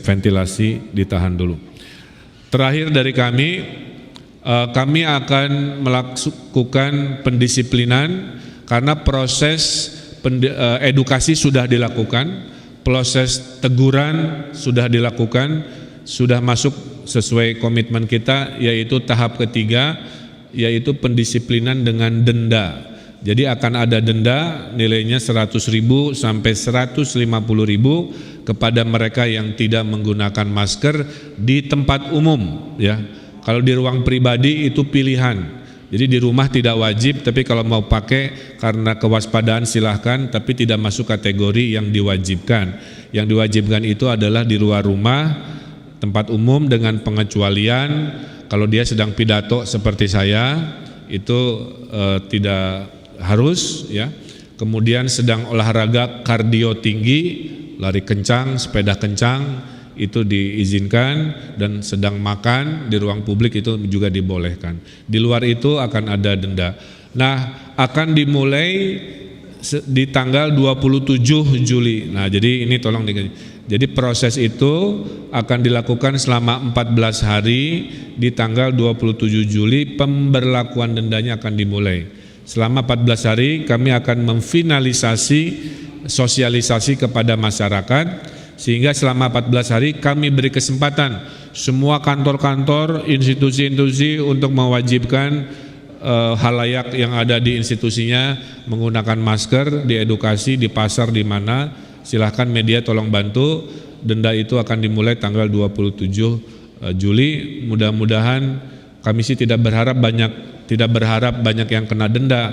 ventilasi ditahan dulu. Terakhir dari kami akan melakukan pendisiplinan karena proses edukasi sudah dilakukan, proses teguran sudah dilakukan, sudah masuk sesuai komitmen kita, yaitu tahap ketiga, yaitu pendisiplinan dengan denda. Jadi akan ada denda nilainya 100.000 sampai 150.000 kepada mereka yang tidak menggunakan masker di tempat umum, ya. Kalau di ruang pribadi itu pilihan. Jadi di rumah tidak wajib, tapi kalau mau pakai karena kewaspadaan silahkan, tapi tidak masuk kategori yang diwajibkan. Yang diwajibkan itu adalah di luar rumah, tempat umum dengan pengecualian. Kalau dia sedang pidato seperti saya, itu tidak harus, ya. Kemudian sedang olahraga kardio tinggi, lari kencang, sepeda kencang, itu diizinkan, dan sedang makan di ruang publik itu juga dibolehkan. Di luar itu akan ada denda. Nah, akan dimulai di tanggal 27 Juli. Nah, jadi ini tolong jadi proses itu akan dilakukan selama 14 hari. Di tanggal 27 Juli pemberlakuan dendanya akan dimulai. Selama 14 hari kami akan memfinalisasi sosialisasi kepada masyarakat, sehingga selama 14 hari kami beri kesempatan semua kantor-kantor, institusi-institusi untuk mewajibkan halayak yang ada di institusinya menggunakan masker, diedukasi di pasar di mana, silahkan media tolong bantu. Denda itu akan dimulai tanggal 27 Juli. Mudah-mudahan kami sih tidak berharap banyak yang kena denda,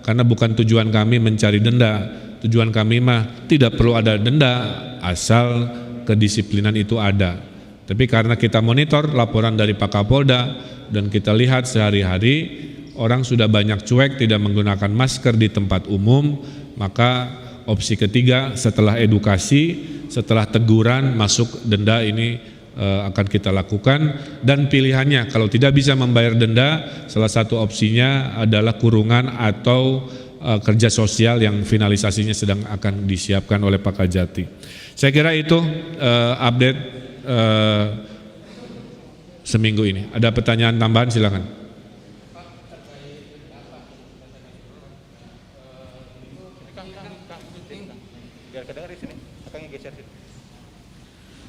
karena bukan tujuan kami mencari denda. Tujuan kami mah tidak perlu ada denda asal kedisiplinan itu ada. Tapi karena kita monitor laporan dari Pak Kapolda dan kita lihat sehari-hari orang sudah banyak cuek tidak menggunakan masker di tempat umum, maka opsi ketiga setelah edukasi, setelah teguran masuk denda ini akan kita lakukan. Dan pilihannya kalau tidak bisa membayar denda, salah satu opsinya adalah kurungan atau kerja sosial yang finalisasinya sedang akan disiapkan oleh Pak Kajati. Saya kira itu update seminggu ini. Ada pertanyaan tambahan, silakan.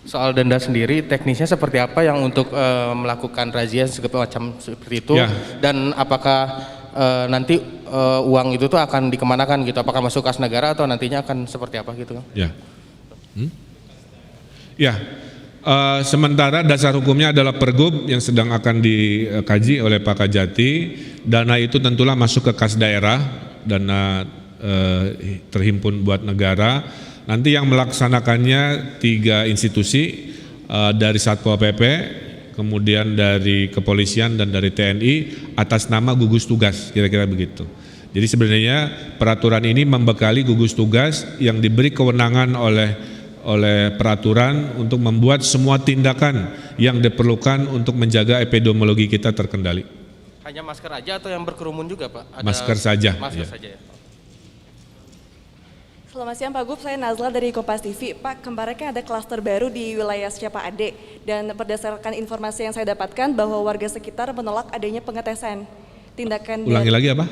Soal denda sendiri, teknisnya seperti apa yang untuk melakukan razia segala macam seperti itu, ya. Dan apakah nanti uang itu tuh akan dikemanakan gitu? Apakah masuk kas negara atau nantinya akan seperti apa gitu? Ya, ya. Sementara dasar hukumnya adalah Pergub yang sedang akan dikaji oleh Pak Kajati. Dana itu tentulah masuk ke kas daerah, dana terhimpun buat negara. Nanti yang melaksanakannya 3 institusi, dari Satpol PP, kemudian dari kepolisian dan dari TNI atas nama gugus tugas, kira-kira begitu. Jadi sebenarnya peraturan ini membekali gugus tugas yang diberi kewenangan oleh peraturan untuk membuat semua tindakan yang diperlukan untuk menjaga epidemiologi kita terkendali. Hanya masker aja atau yang berkerumun juga, Pak? Ada masker saja. Masker ya. saja ya. Selamat siang Pak Gub, saya Nazla dari Kompas TV. Pak, kemarin kan ada klaster baru di wilayah Secapa Ade, dan berdasarkan informasi yang saya dapatkan bahwa warga sekitar menolak adanya pengetesan. Ulangi lagi apa?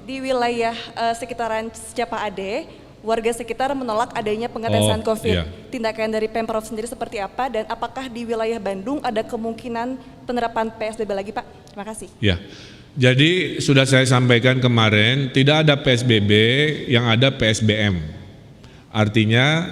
Di wilayah sekitaran Secapa Ade, warga sekitar menolak adanya pengetesan COVID. Iya. Tindakan dari Pemprov sendiri seperti apa, dan apakah di wilayah Bandung ada kemungkinan penerapan PSBB lagi, Pak? Terima kasih. Ya. Jadi sudah saya sampaikan kemarin, tidak ada PSBB, yang ada PSBM. Artinya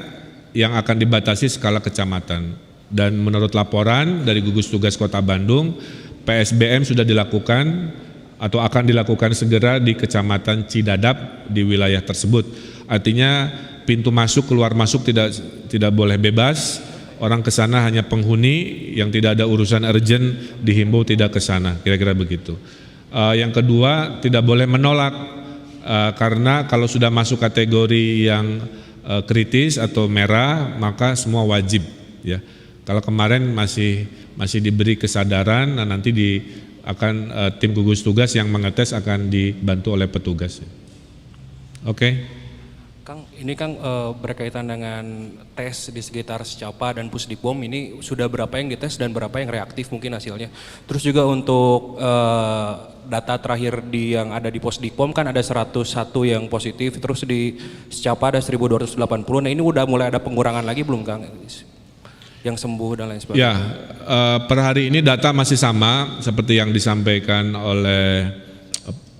yang akan dibatasi skala kecamatan. Dan menurut laporan dari gugus tugas Kota Bandung, PSBM sudah dilakukan atau akan dilakukan segera di Kecamatan Cidadap di wilayah tersebut. Artinya pintu masuk keluar masuk tidak boleh bebas. Orang ke sana hanya penghuni yang tidak ada urusan urgent dihimbau tidak ke sana, kira-kira begitu. Yang kedua, tidak boleh menolak, karena kalau sudah masuk kategori yang kritis atau merah, maka semua wajib, ya. Kalau kemarin masih diberi kesadaran, nah nanti tim gugus tugas yang mengetes akan dibantu oleh petugas. Oke. Kang, ini Kang berkaitan dengan tes di sekitar Secapa dan Pusdipom ini sudah berapa yang dites dan berapa yang reaktif mungkin hasilnya. Terus juga untuk data terakhir yang ada di Pusdipom kan ada 101 yang positif, terus di Secapa ada 1280. Nah ini udah mulai ada pengurangan lagi belum Kang? Yang sembuh dan lain sebagainya. Ya, per hari ini data masih sama seperti yang disampaikan oleh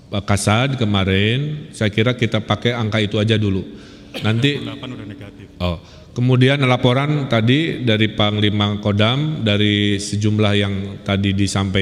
Kasad kemarin. Saya kira kita pakai angka itu aja dulu. Nanti udah negatif. Oh, kemudian laporan tadi dari Panglima Kodam dari sejumlah yang tadi disampaikan